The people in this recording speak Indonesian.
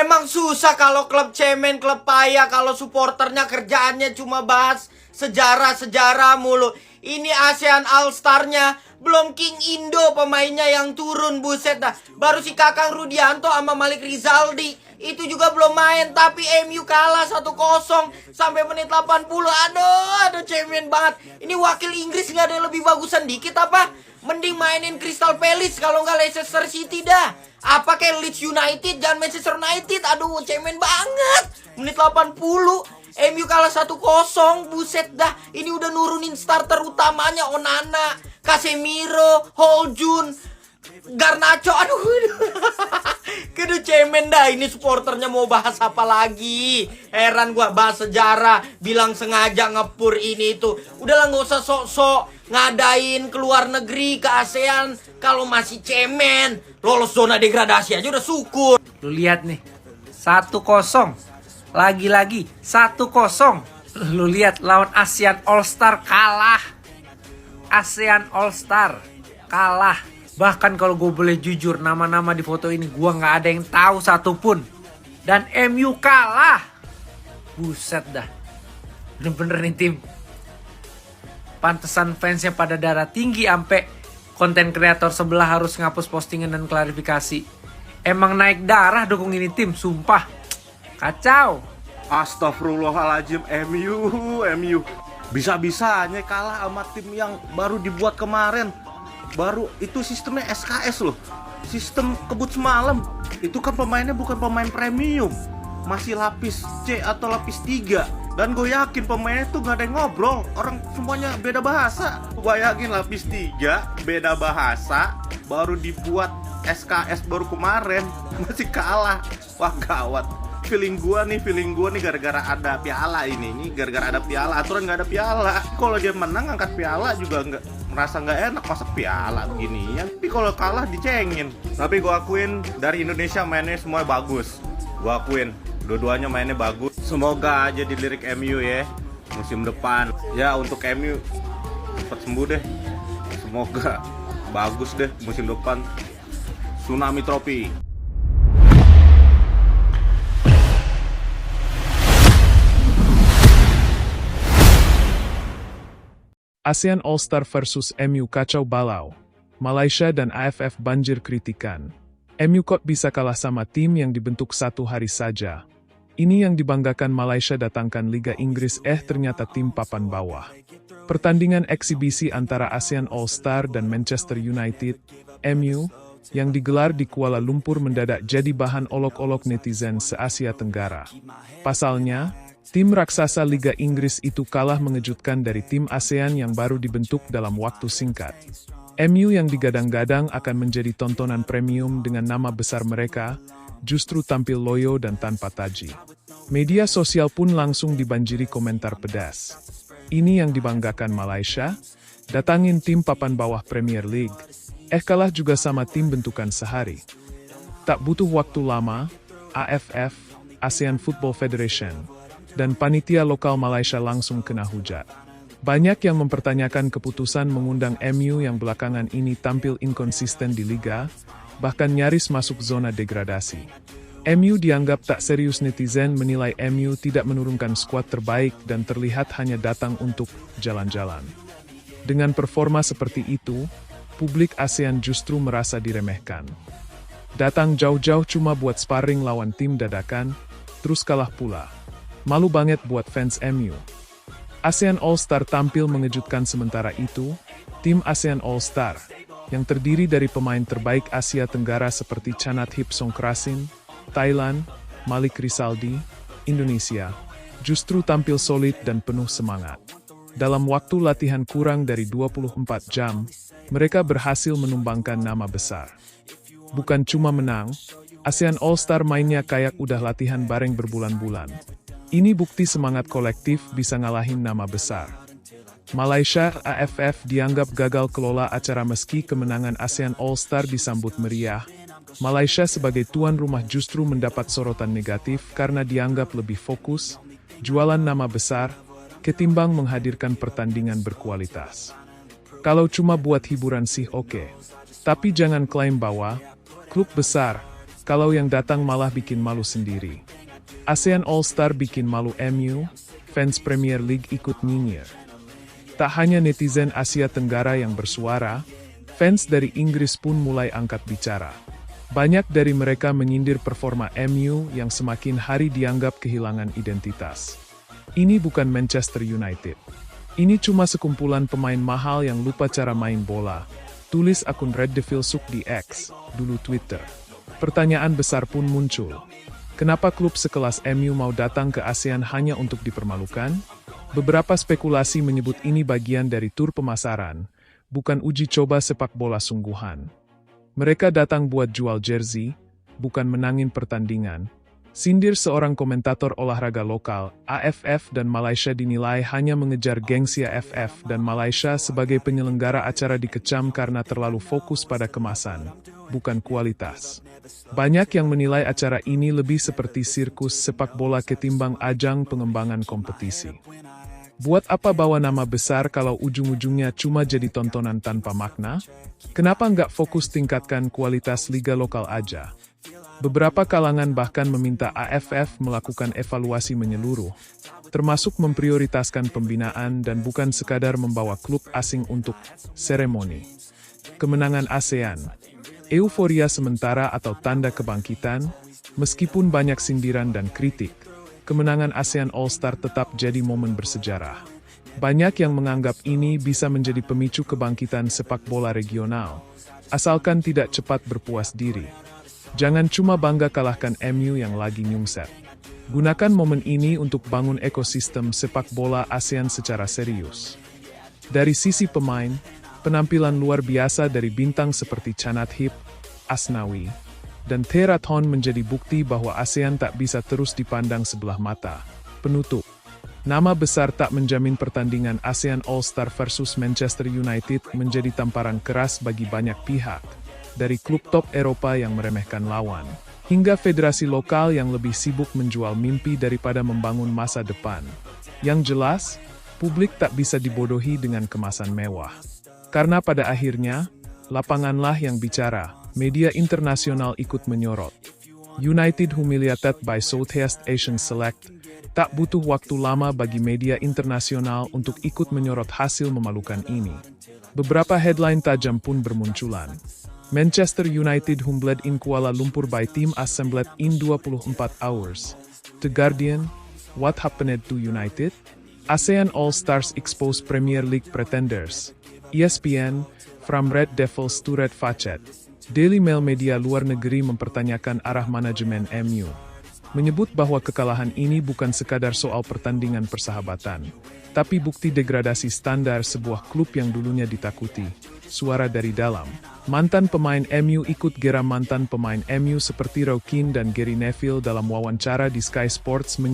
Emang susah kalau klub cemen, klub payah, kalau supporternya kerjaannya cuma bahas sejarah-sejarah mulu. Ini ASEAN All-Star-nya, belum King Indo pemainnya yang turun, buset dah. Baru si Kakang Rudianto sama Malik Rizaldi, itu juga belum main, tapi MU kalah 1-0 sampai menit 80. Aduh cemen banget. Ini wakil Inggris nggak ada yang lebih bagusan dikit apa? Mending mainin Crystal Palace kalau nggak Leicester City dah. Apa kayak Leeds United, jangan Manchester United. Aduh, cemen banget. Menit 80, MU kalah 1-0, buset dah. Ini udah nurunin starter utamanya, Onana, Casemiro, Holjun, Garnacho. Aduh. Keduh cemen dah. Ini supporternya mau bahas apa lagi? Heran gua, bahas sejarah, bilang sengaja ngepur ini itu. Udahlah nggak usah sok-sok ngadain keluar negeri ke ASEAN kalau masih cemen. Lolos zona degradasi aja udah syukur. Lu lihat nih, 1-0. Lagi-lagi 1-0. Lu lihat lawan ASEAN All-Star kalah. ASEAN All-Star kalah. Bahkan kalau gue boleh jujur, nama-nama di foto ini gue nggak ada yang tahu satupun. Dan MU kalah. Buset dah. Bener-bener nih tim. Pantesan fansnya pada darah tinggi sampai konten kreator sebelah harus ngapus postingan dan klarifikasi. Emang naik darah dukung ini tim, sumpah. Kacau. Astagfirullahaladzim, MU. Bisa-bisanya kalah sama tim yang baru dibuat kemarin. Baru itu sistemnya SKS loh. Sistem kebut semalam. Itu kan pemainnya bukan pemain premium. Masih lapis C atau lapis 3. Dan gue yakin pemainnya tuh gak ada yang ngobrol. Orang semuanya beda bahasa. Gue yakin lapis 3 beda bahasa. Baru dibuat SKS baru kemarin. Masih kalah. Wah gawat. Feeling gue nih gara-gara ada piala ini. Ini gara-gara ada piala. Aturan gak ada piala. Kalau dia menang angkat piala juga merasa gak enak. Masa piala begini ya. Tapi kalau kalah dicengin. Tapi gue akuin dari Indonesia mainnya semua bagus. Gue akuin dua-duanya mainnya bagus. Semoga aja dilirik MU ya musim depan. Ya untuk MU cepat sembuh deh. Semoga bagus deh musim depan. Tsunami Trophy. ASEAN All-Star versus MU kacau balau. Malaysia dan AFF banjir kritikan. MU kok bisa kalah sama tim yang dibentuk satu hari saja. Ini yang dibanggakan Malaysia datangkan Liga Inggris ternyata tim papan bawah. Pertandingan eksibisi antara ASEAN All-Star dan Manchester United, MU, yang digelar di Kuala Lumpur mendadak jadi bahan olok-olok netizen se-Asia Tenggara. Pasalnya, tim raksasa Liga Inggris itu kalah mengejutkan dari tim ASEAN yang baru dibentuk dalam waktu singkat. MU yang digadang-gadang akan menjadi tontonan premium dengan nama besar mereka, justru tampil loyo dan tanpa taji. Media sosial pun langsung dibanjiri komentar pedas. Ini yang dibanggakan Malaysia, datangin tim papan bawah Premier League, kalah juga sama tim bentukan sehari. Tak butuh waktu lama, AFF, ASEAN Football Federation, dan panitia lokal Malaysia langsung kena hujat. Banyak yang mempertanyakan keputusan mengundang MU yang belakangan ini tampil inkonsisten di Liga, bahkan nyaris masuk zona degradasi. MU dianggap tak serius, netizen menilai MU tidak menurunkan skuad terbaik dan terlihat hanya datang untuk jalan-jalan. Dengan performa seperti itu, publik ASEAN justru merasa diremehkan. Datang jauh-jauh cuma buat sparring lawan tim dadakan, terus kalah pula. Malu banget buat fans MU. ASEAN All-Star tampil mengejutkan, sementara itu, tim ASEAN All-Star, yang terdiri dari pemain terbaik Asia Tenggara seperti Chanat Hipsongkrasin, Thailand, Malik Rizaldi, Indonesia, justru tampil solid dan penuh semangat. Dalam waktu latihan kurang dari 24 jam, mereka berhasil menumbangkan nama besar. Bukan cuma menang, ASEAN All-Star mainnya kayak udah latihan bareng berbulan-bulan. Ini bukti semangat kolektif bisa ngalahin nama besar. Malaysia, AFF dianggap gagal kelola acara meski kemenangan ASEAN All-Star disambut meriah. Malaysia sebagai tuan rumah justru mendapat sorotan negatif karena dianggap lebih fokus, jualan nama besar, ketimbang menghadirkan pertandingan berkualitas. Kalau cuma buat hiburan sih oke. Tapi jangan klaim bahwa klub besar, kalau yang datang malah bikin malu sendiri. ASEAN All-Star bikin malu MU, fans Premier League ikut nyinyir. Tak hanya netizen Asia Tenggara yang bersuara, fans dari Inggris pun mulai angkat bicara. Banyak dari mereka menyindir performa MU yang semakin hari dianggap kehilangan identitas. Ini bukan Manchester United. Ini cuma sekumpulan pemain mahal yang lupa cara main bola, tulis akun Red Devil Suk di X, dulu Twitter. Pertanyaan besar pun muncul. Kenapa klub sekelas MU mau datang ke ASEAN hanya untuk dipermalukan? Beberapa spekulasi menyebut ini bagian dari tur pemasaran, bukan uji coba sepak bola sungguhan. Mereka datang buat jual jersey, bukan menangin pertandingan. Sindir seorang komentator olahraga lokal, AFF dan Malaysia dinilai hanya mengejar gengsi AFF dan Malaysia sebagai penyelenggara acara dikecam karena terlalu fokus pada kemasan, bukan kualitas. Banyak yang menilai acara ini lebih seperti sirkus sepak bola ketimbang ajang pengembangan kompetisi. Buat apa bawa nama besar kalau ujung-ujungnya cuma jadi tontonan tanpa makna? Kenapa nggak fokus tingkatkan kualitas liga lokal aja? Beberapa kalangan bahkan meminta AFF melakukan evaluasi menyeluruh, termasuk memprioritaskan pembinaan dan bukan sekadar membawa klub asing untuk seremoni. Kemenangan ASEAN, euforia sementara atau tanda kebangkitan, meskipun banyak sindiran dan kritik. Kemenangan ASEAN All-Star tetap jadi momen bersejarah. Banyak yang menganggap ini bisa menjadi pemicu kebangkitan sepak bola regional, asalkan tidak cepat berpuas diri. Jangan cuma bangga kalahkan MU yang lagi nyungset. Gunakan momen ini untuk bangun ekosistem sepak bola ASEAN secara serius. Dari sisi pemain, penampilan luar biasa dari bintang seperti Chanathip, Asnawi, dan Therathon menjadi bukti bahwa ASEAN tak bisa terus dipandang sebelah mata. Penutup. Nama besar tak menjamin pertandingan ASEAN All-Star versus Manchester United menjadi tamparan keras bagi banyak pihak, dari klub top Eropa yang meremehkan lawan, hingga federasi lokal yang lebih sibuk menjual mimpi daripada membangun masa depan. Yang jelas, publik tak bisa dibodohi dengan kemasan mewah. Karena pada akhirnya, lapanganlah yang bicara. Media internasional ikut menyorot. United humiliated by Southeast Asian Select. Tak butuh waktu lama bagi media internasional untuk ikut menyorot hasil memalukan ini. Beberapa headline tajam pun bermunculan. Manchester United humbled in Kuala Lumpur by team assembled in 24 hours. The Guardian, what happened to United? ASEAN All-Stars expose Premier League pretenders. ESPN, from Red Devils to Red Facet. Daily Mail media luar negeri mempertanyakan arah manajemen MU. Menyebut bahwa kekalahan ini bukan sekadar soal pertandingan persahabatan, tapi bukti degradasi standar sebuah klub yang dulunya ditakuti. Suara dari dalam. Mantan pemain MU ikut geram mantan pemain MU seperti Roy Keane dan Gary Neville dalam wawancara di Sky Sports menyebut